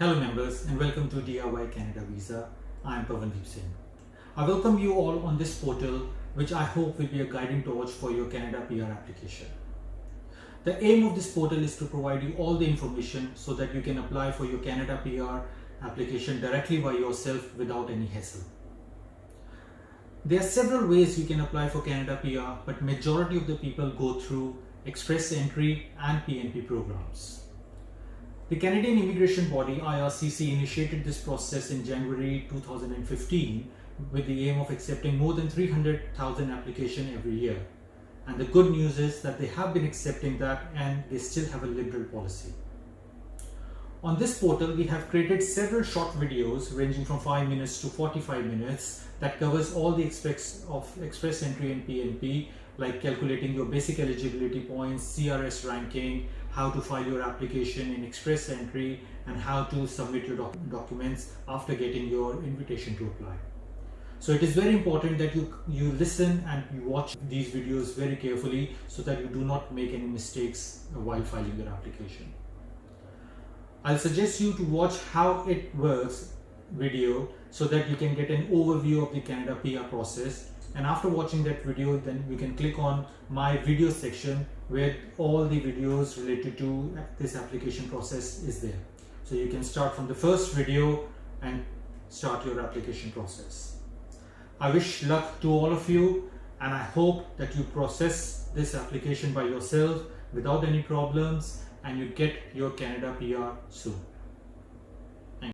Hello members and welcome to DIY Canada Visa. I am Pavandeep Singh. I welcome you all on this portal which I hope will be a guiding torch for your Canada PR application. The aim of this portal is to provide you all the information so that you can apply for your Canada PR application directly by yourself without any hassle. There are several ways you can apply for Canada PR, but majority of the people go through Express Entry and PNP programs. The Canadian immigration body IRCC initiated this process in January 2015 with the aim of accepting more than 300,000 applications every year. And the good news is that they have been accepting that and they still have a liberal policy. On this portal, we have created several short videos ranging from 5 minutes to 45 minutes that covers all the aspects of Express Entry and PNP, like calculating your basic eligibility points, CRS ranking, how to file your application in Express Entry, and how to submit your documents after getting your invitation to apply. So it is very important that you listen and you watch these videos very carefully so that you do not make any mistakes while filing your application. I'll suggest you to watch how it works video so that you can get an overview of the Canada PR process, and after watching that video then you can click on my video section where all the videos related to this application process is there. So you can start from the first video and start your application process. I wish luck to all of you and I hope that you process this application by yourself without any problems and you get your Canada PR soon.